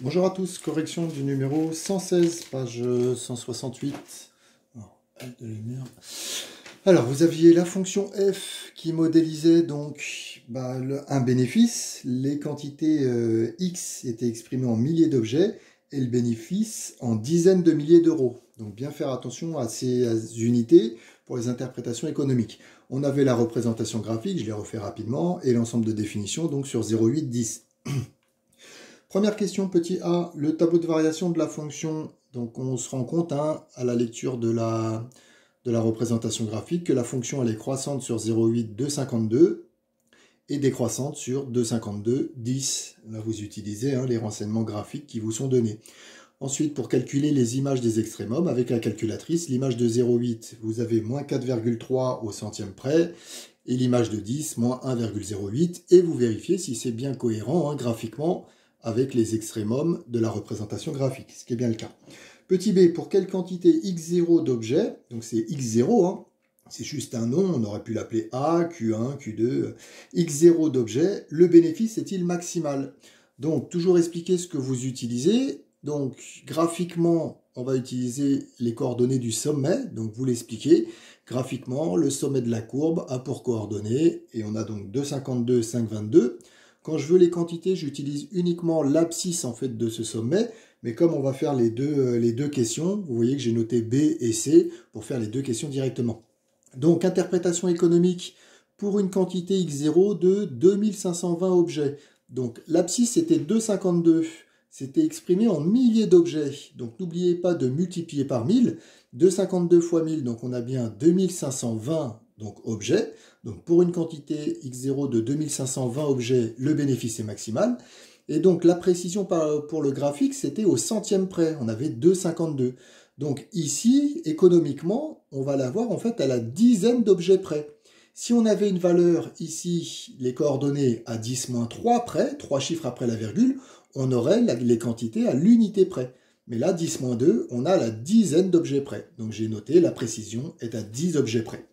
Bonjour à tous, correction du numéro 116, page 168. De lumière. Alors, vous aviez la fonction f qui modélisait donc un bénéfice. Les quantités x étaient exprimées en milliers d'objets et le bénéfice en dizaines de milliers d'euros. Donc bien faire attention à ces unités pour les interprétations économiques. On avait la représentation graphique, je l'ai refait rapidement, et l'ensemble de définitions donc sur 0,8, 10. Première question, petit a, le tableau de variation de la fonction. Donc on se rend compte à la lecture de la représentation graphique que la fonction elle est croissante sur 0,8, 2,52 et décroissante sur 2,52, 10. Là vous utilisez les renseignements graphiques qui vous sont donnés. Ensuite, pour calculer les images des extrémums avec la calculatrice, l'image de 0,8, vous avez moins 4,3 au centième près, et l'image de 10, moins 1,08, et vous vérifiez si c'est bien cohérent graphiquement avec les extrémums de la représentation graphique, ce qui est bien le cas. Petit b, pour quelle quantité x0 d'objet, donc c'est x0, c'est juste un nom, on aurait pu l'appeler A, Q1, Q2, x0 d'objet, le bénéfice est-il maximal? Donc, toujours expliquer ce que vous utilisez. Donc, graphiquement, on va utiliser les coordonnées du sommet, donc vous l'expliquez. Graphiquement, le sommet de la courbe a pour coordonnées, et on a donc 2,52, 5,22. Quand je veux les quantités, j'utilise uniquement l'abscisse en fait de ce sommet, mais comme on va faire les deux questions, vous voyez que j'ai noté B et C pour faire les deux questions directement. Donc, interprétation économique pour une quantité x0 de 2520 objets. Donc, l'abscisse était 2,52. C'était exprimé en milliers d'objets. Donc, n'oubliez pas de multiplier par 1000. 2,52 fois 1000, donc on a bien 2520 objets. Donc, pour une quantité x0 de 2520 objets, le bénéfice est maximal. Et donc, la précision pour le graphique, c'était au centième près. On avait 2,52. Donc, ici, économiquement, on va l'avoir en fait à la dizaine d'objets près. Si on avait une valeur ici, les coordonnées à 10-3 près, 3 chiffres après la virgule, on aurait les quantités à l'unité près. Mais là, 10-2, on a la dizaine d'objets près. Donc j'ai noté, la précision est à 10 objets près.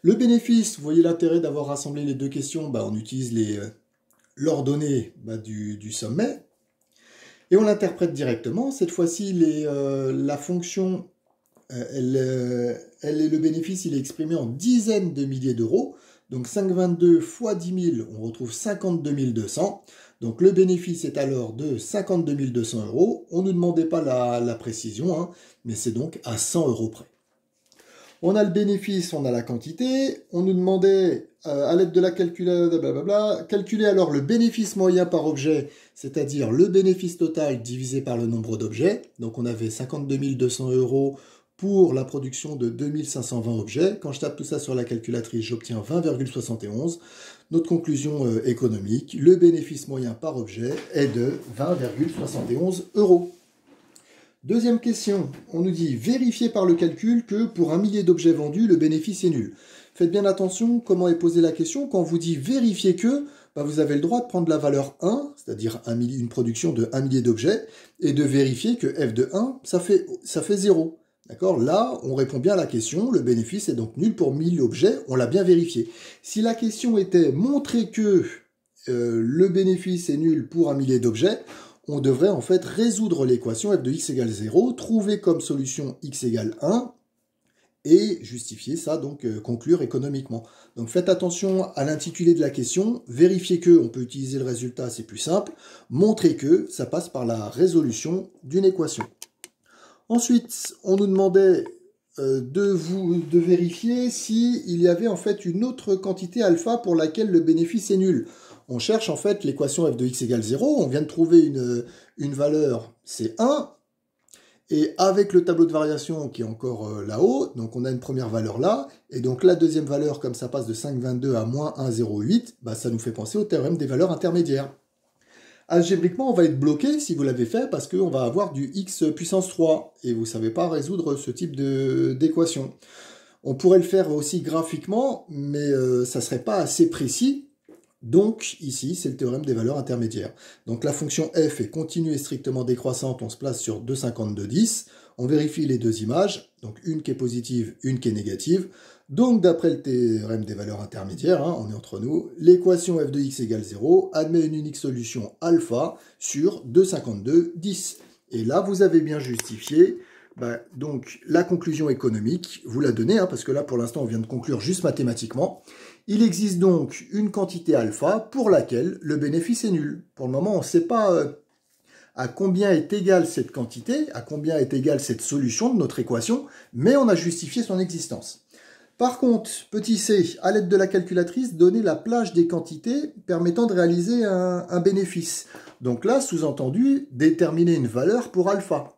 Le bénéfice, vous voyez l'intérêt d'avoir rassemblé les deux questions, on utilise l'ordonnée du sommet. Et on l'interprète directement. Cette fois-ci, la fonction, le bénéfice, il est exprimé en dizaines de milliers d'euros. Donc 5,22 fois 10 000, on retrouve 52 200. Donc le bénéfice est alors de 52 200 euros. On ne nous demandait pas la précision, mais c'est donc à 100 euros près. On a le bénéfice, on a la quantité. On nous demandait, à l'aide de la calculatrice, calculer alors le bénéfice moyen par objet, c'est-à-dire le bénéfice total divisé par le nombre d'objets. Donc on avait 52 200 euros pour la production de 2520 objets. Quand je tape tout ça sur la calculatrice, j'obtiens 20,71. Notre conclusion économique, le bénéfice moyen par objet est de 20,71 euros. Deuxième question, on nous dit vérifier par le calcul que pour un millier d'objets vendus, le bénéfice est nul. Faites bien attention comment est posée la question. Quand on vous dit vérifier que, vous avez le droit de prendre la valeur 1, c'est-à-dire une production de 1 millier d'objets, et de vérifier que f de 1, ça fait 0. D'accord? Là, on répond bien à la question, le bénéfice est donc nul pour 1000 objets, on l'a bien vérifié. Si la question était montrer que le bénéfice est nul pour un millier d'objets, on devrait en fait résoudre l'équation f de x égale 0, trouver comme solution x égale 1, et justifier ça, donc conclure économiquement. Donc faites attention à l'intitulé de la question, vérifier que, on peut utiliser le résultat, c'est plus simple, montrer que, ça passe par la résolution d'une équation. Ensuite, on nous demandait de vérifier s'il y avait en fait une autre quantité alpha pour laquelle le bénéfice est nul. On cherche en fait l'équation f de x égale 0, on vient de trouver une valeur, c'est 1, et avec le tableau de variation qui est encore là-haut, donc on a une première valeur là, et donc la deuxième valeur, comme ça passe de 5,22 à moins 1,08, ça nous fait penser au théorème des valeurs intermédiaires. Algébriquement, on va être bloqué si vous l'avez fait parce qu'on va avoir du x puissance 3 et vous ne savez pas résoudre ce type d'équation. On pourrait le faire aussi graphiquement, mais ça ne serait pas assez précis. Donc ici, c'est le théorème des valeurs intermédiaires. Donc la fonction f est continue et strictement décroissante, on se place sur 2,52, 10. On vérifie les deux images, donc une qui est positive, une qui est négative. Donc, d'après le théorème des valeurs intermédiaires, hein, on est entre nous, l'équation f de x égale 0 admet une unique solution alpha sur 2,52, 10. Et là, vous avez bien justifié. Donc, la conclusion économique, vous la donnez, hein, parce que là, pour l'instant, on vient de conclure juste mathématiquement. Il existe donc une quantité alpha pour laquelle le bénéfice est nul. Pour le moment, on ne sait pas à combien est égale cette quantité, à combien est égale cette solution de notre équation, mais on a justifié son existence. Par contre, petit c, à l'aide de la calculatrice, donner la plage des quantités permettant de réaliser un bénéfice. Donc là, sous-entendu, déterminer une valeur pour alpha.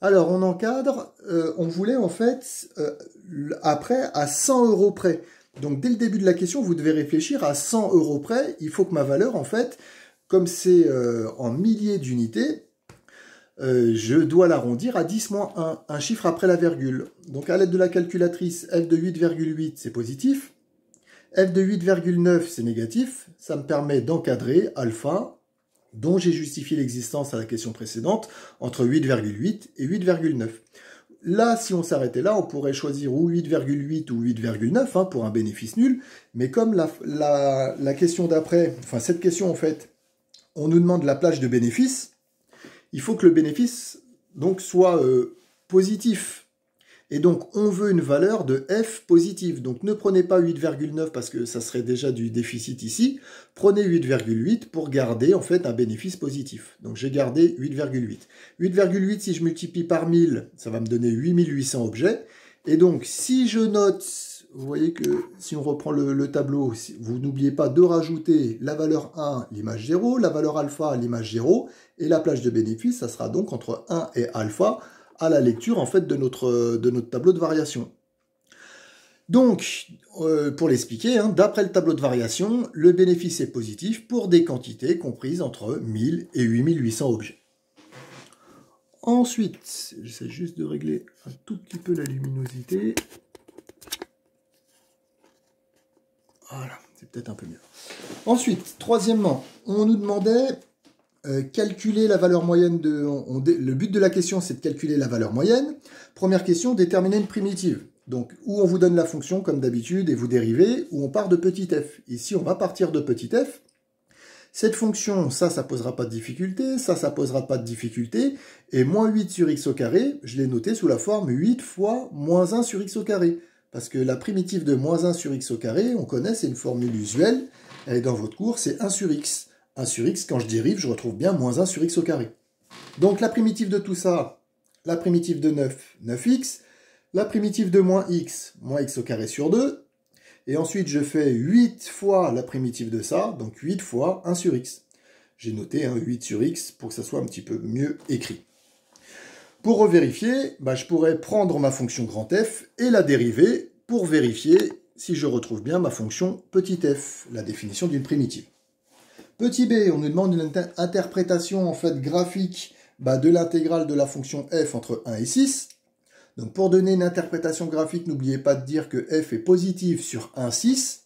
Alors, on encadre, on voulait en fait, après, à 100 € près. Donc, dès le début de la question, vous devez réfléchir à 100 € près. Il faut que ma valeur, en fait, comme c'est en milliers d'unités, je dois l'arrondir à 10 moins 1, un chiffre après la virgule. Donc, à l'aide de la calculatrice, f de 8,8, c'est positif. F de 8,9, c'est négatif. Ça me permet d'encadrer alpha, dont j'ai justifié l'existence à la question précédente, entre 8,8 et 8,9. Là, si on s'arrêtait là, on pourrait choisir ou 8,8 ou 8,9 hein, pour un bénéfice nul. Mais comme la question d'après, enfin cette question en fait, on nous demande la plage de bénéfice, il faut que le bénéfice donc soit positif. Et donc, on veut une valeur de f positive. Donc, ne prenez pas 8,9 parce que ça serait déjà du déficit ici. Prenez 8,8 pour garder, en fait, un bénéfice positif. Donc, j'ai gardé 8,8. 8,8, si je multiplie par 1000, ça va me donner 8800 objets. Et donc, si je note, vous voyez que si on reprend le tableau, vous n'oubliez pas de rajouter la valeur 1, l'image 0, la valeur alpha, l'image 0, et la plage de bénéfice, ça sera donc entre 1 et alpha, à la lecture en fait de notre tableau de variation. Donc, pour l'expliquer, hein, d'après le tableau de variation, le bénéfice est positif pour des quantités comprises entre 1000 et 8800 objets. Ensuite, j'essaie juste de régler un tout petit peu la luminosité. Voilà, c'est peut-être un peu mieux. Ensuite, troisièmement, on nous demandait calculer la valeur moyenne le but de la question, c'est de calculer la valeur moyenne. Première question, déterminer une primitive. Donc, où on vous donne la fonction, comme d'habitude, et vous dérivez, où on part de petit f. Ici, on va partir de petit f. Cette fonction, ça posera pas de difficulté, ça posera pas de difficulté. Et moins 8 sur x au carré, je l'ai noté sous la forme 8 fois moins 1 sur x au carré. Parce que la primitive de moins 1 sur x au carré, on connaît, c'est une formule usuelle. Et dans votre cours, c'est 1 sur x. 1 sur x, quand je dérive, je retrouve bien moins 1 sur x au carré. Donc la primitive de tout ça, la primitive de 9, 9x, la primitive de moins x au carré sur 2, et ensuite je fais 8 fois la primitive de ça, donc 8 fois 1 sur x. J'ai noté 8 sur x pour que ça soit un petit peu mieux écrit. Pour revérifier, je pourrais prendre ma fonction grand F et la dériver pour vérifier si je retrouve bien ma fonction petit f, la définition d'une primitive. Petit b, on nous demande une interprétation en fait graphique de l'intégrale de la fonction f entre 1 et 6. Donc pour donner une interprétation graphique, n'oubliez pas de dire que f est positif sur 1, 6.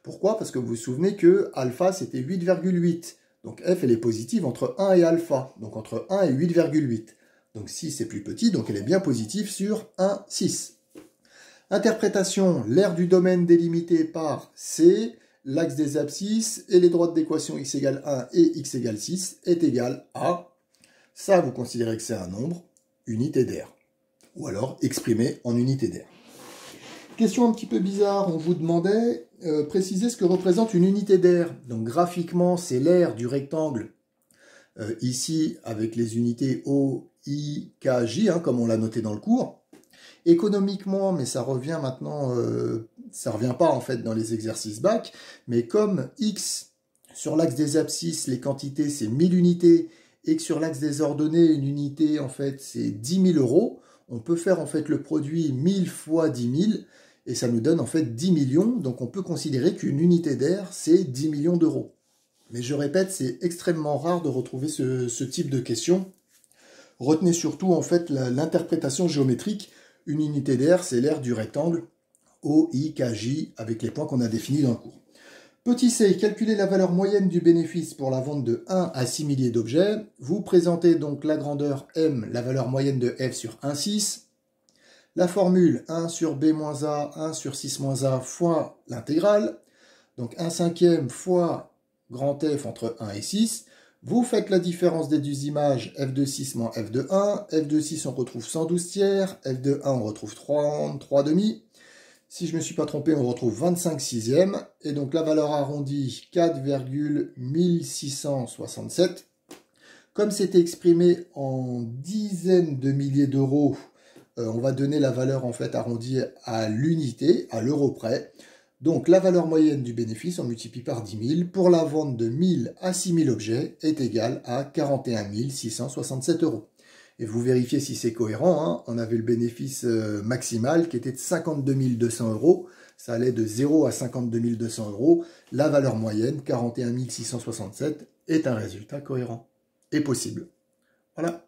Pourquoi? Parce que vous vous souvenez que alpha c'était 8,8. Donc f elle est positive entre 1 et alpha, donc entre 1 et 8,8. Donc 6 est plus petit, donc elle est bien positive sur 1, 6. Interprétation, l'aire du domaine délimité par C, l'axe des abscisses et les droites d'équation x égale 1 et x égale 6 est égal à, ça vous considérez que c'est un nombre, unité d'aire, ou alors exprimé en unité d'aire. Question un petit peu bizarre, on vous demandait préciser ce que représente une unité d'aire. Donc graphiquement, c'est l'aire du rectangle, ici avec les unités O, I, K, J, comme on l'a noté dans le cours. Économiquement, mais ça revient maintenant, ça revient pas en fait dans les exercices bac, mais comme x sur l'axe des abscisses, les quantités c'est 1000 unités, et que sur l'axe des ordonnées, une unité en fait c'est 10 000 €, on peut faire en fait le produit 1000 fois 10 000, et ça nous donne en fait 10 millions, donc on peut considérer qu'une unité d'aire c'est 10 millions d'euros. Mais je répète, c'est extrêmement rare de retrouver ce type de question. Retenez surtout en fait l'interprétation géométrique. Une unité d'aire, c'est l'aire du rectangle O, I, K, J, avec les points qu'on a définis dans le cours. Petit c, calculer la valeur moyenne du bénéfice pour la vente de 1 à 6 milliers d'objets. Vous présentez donc la grandeur M, la valeur moyenne de f sur 1,6. La formule 1 sur B moins A, 1 sur 6 moins A fois l'intégrale. Donc 1 cinquième fois grand F entre 1 et 6. Vous faites la différence des deux images, f de 6 moins f de 1. F de 6, on retrouve 112 tiers. F de 1, on retrouve 3 demi. Si je ne me suis pas trompé, on retrouve 25 sixièmes. Et donc la valeur arrondie, 4,1667. Comme c'était exprimé en dizaines de milliers d'euros, on va donner la valeur en fait arrondie à l'unité, à l'euro près. Donc la valeur moyenne du bénéfice, on multiplie par 10 000, pour la vente de 1000 à 6000 objets, est égale à 41 667 euros. Et vous vérifiez si c'est cohérent, hein. On avait le bénéfice maximal qui était de 52 200 euros. Ça allait de 0 à 52 200 euros. La valeur moyenne, 41 667, est un résultat cohérent et possible. Voilà.